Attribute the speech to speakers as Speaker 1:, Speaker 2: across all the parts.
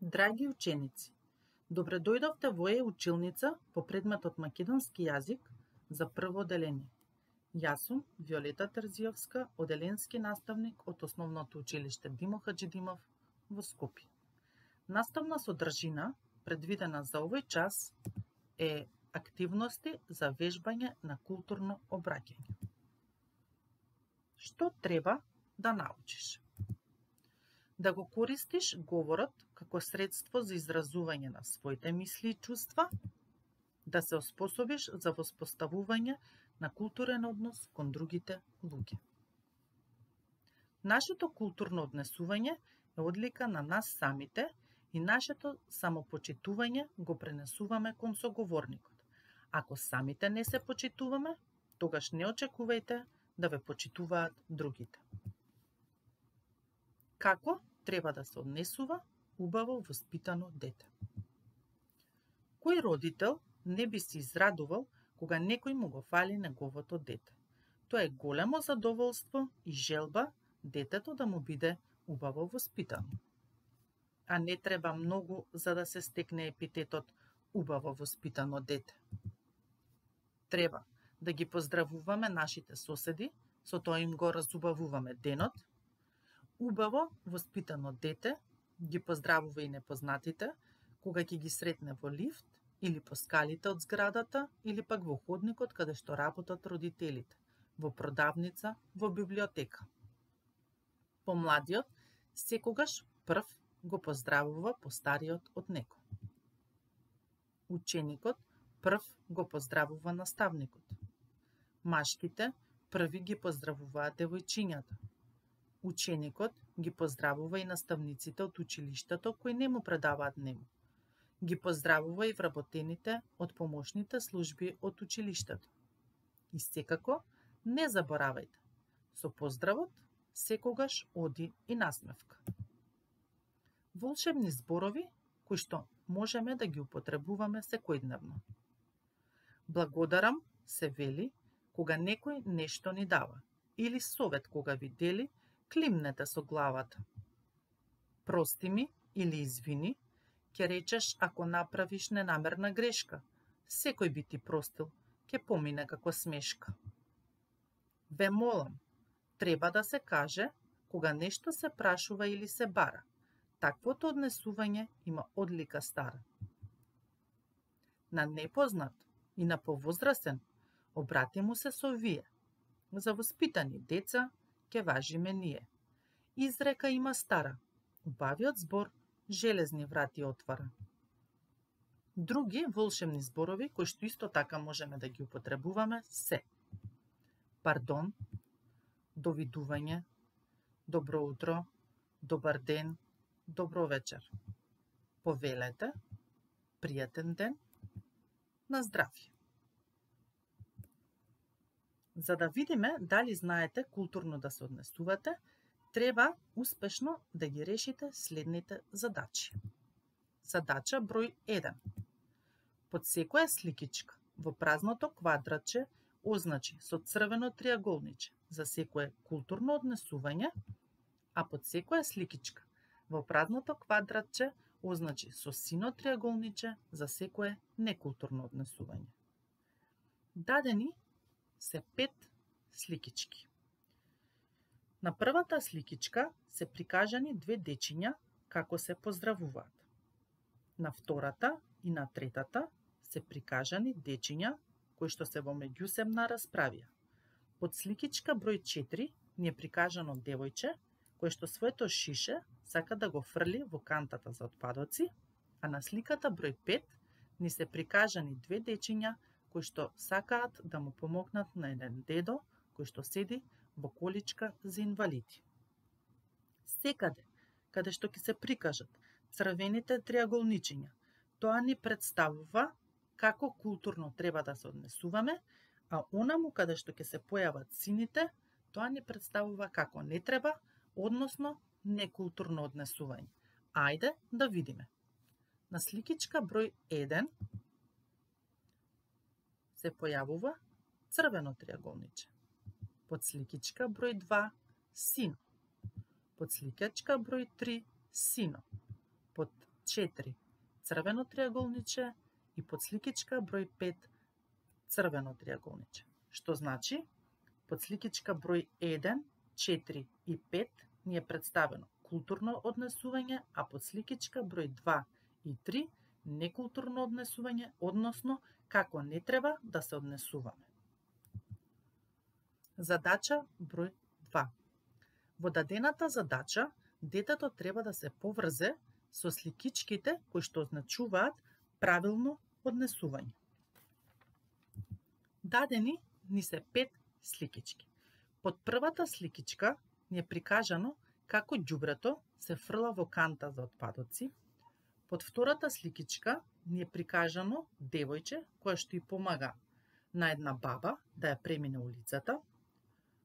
Speaker 1: Драги ученици, добре дојдовте во училница по предметот македонски јазик за прво одделение. Јас сум Виолета Терзијовска, одделенски наставник од Основното училиште Димо Хаџидимов во Скопје. Наставна содржина предвидена за овој час е активности за вежбање на културно обраќање. Што треба да научиш? Да го користиш говорот како средство за изразување на своите мисли и чувства, да се оспособиш за воспоставување на културен однос кон другите луѓе. Нашето културно однесување е одлика на нас самите и нашето самопочитување го пренесуваме кон соговорникот. Ако самите не се почитуваме, тогаш не очекувајте да ве почитуваат другите. Како треба да се однесува убаво воспитано дете? Кој родител не би се израдувал кога некој му го фали неговото дете? Тоа е големо задоволство и желба детето да му биде убаво воспитано. А не треба многу за да се стекне епитетот убаво воспитано дете. Треба да ги поздравуваме нашите соседи, со тоа им го разубавуваме денот. Убаво воспитано дете ги поздравува и непознатите кога ќе ги сретне во лифт или по скалите од зградата или пак во ходникот каде што работат родителите, во продавница, во библиотека. Помладиот секогаш прв го поздравува постариот од него. Ученикот прв го поздравува наставникот. Машките први ги поздравуваат девојчињата. Ученикот ги поздравува и наставниците од училиштето кои не му предаваат нему. Ги поздравува и вработените од помошните служби од училиштето. И секако, не заборавајте, со поздравот секогаш оди и насмевка. Волшебни зборови кои што можеме да ги употребуваме секојдневно. Благодарам се вели кога некој нешто ни дава, или совет кога ви дели, климнете со главата. Прости ми или извини, ќе речеш ако направиш ненамерна грешка. Секој би ти простил, ќе помине како смешка. Ве молам, треба да се каже кога нешто се прашува или се бара. Таквото однесување има одлика стара. На непознат и на повозрасен обрати му се со вие. За воспитани деца ќе важиме ние. Изрека има стара, убавиот збор железни врати отвара. Други волшебни зборови кои што исто така можеме да ги употребуваме се: пардон, довидување, добро утро, добар ден, добро вечер. Повелете, пријатен ден, на здравје. За да видиме дали знаете културно да се однесувате, треба успешно да ги решите следните задачи. Задача број 1. Под секоја сликичка во празното квадратче означи со црвено триаголниче за секое културно однесување, а под секоја сликичка во празното квадратче означи со сино триаголниче за секое некултурно однесување. Дадени се 5 сликички. На првата сликичка се прикажани две дечиња како се поздравуваат. На втората и на третата се прикажани дечиња кои што се во меѓусебна расправија. Под сликичка број 4 ни е прикажано девојче кое што своето шише сака да го фрли во кантата за отпадоци, а на сликата број 5 ни се прикажани две дечиња кои што сакаат да му помогнат на еден дедо кој што седи во количка за инвалиди. Секаде, каде што ќе се прикажат црвените триаголничиња, тоа ни представува како културно треба да се однесуваме, а онаму каде што ќе се појават сините, тоа ни представува како не треба, односно некултурно однесување. Ајде да видиме. На сликичка број 1 се појавува црвено триаголниче. Под сликичка број 2 сино. Под сликичка број 3 сино. Под 4 црвено триаголниче и под сликичка број 5 црвено триаголниче. Што значи, под сликичка број 1, 4 и 5 ни е представено културно однесување, а под сликичка број 2 и 3 некултурно однесување, односно како не треба да се однесуваме. Задача број 2. Во дадената задача, детето треба да се поврзе со сликичките кои што означуваат правилно однесување. Дадени ни се 5 сликички. Под првата сликичка ни е прикажано како ѓубрето се фрла во канта за отпадоци. Под втората сликичка ни е прикажано девојче кое што и помага на една баба да ја премине улицата.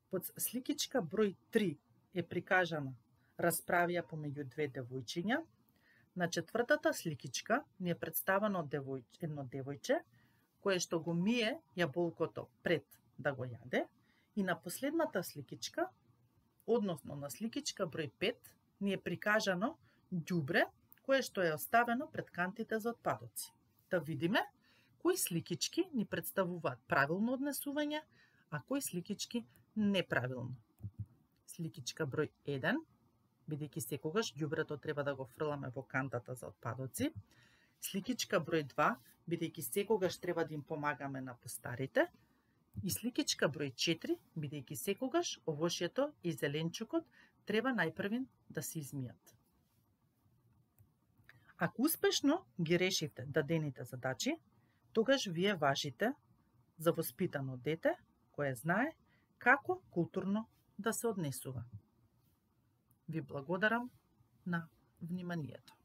Speaker 1: Под сликичка број 3 е прикажана расправија помеѓу две девојчиња. На четвртата сликичка ни е представено едно девојче кое што го мие јаболкото пред да го јаде. И на последната сликичка, односно на сликичка број 5, ни е прикажано ѓубре кое што е оставено пред кантите за отпадоци. Да видиме кои сликички ни представуваат правилно однесување, а кои сликички неправилно. Сликичка број 1, бидејќи секогаш ѓубрето треба да го фрламе во кантата за отпадоци. Сликичка број 2, бидејќи секогаш треба да им помагаме на постарите. И сликичка број 4, бидејќи секогаш овошјето и зеленчукот треба најпрвин да се измијат. Ако успешно ги решите дадените задачи, тогаш вие важите за воспитано дете кое знае како културно да се однесува. Ви благодарам на вниманието.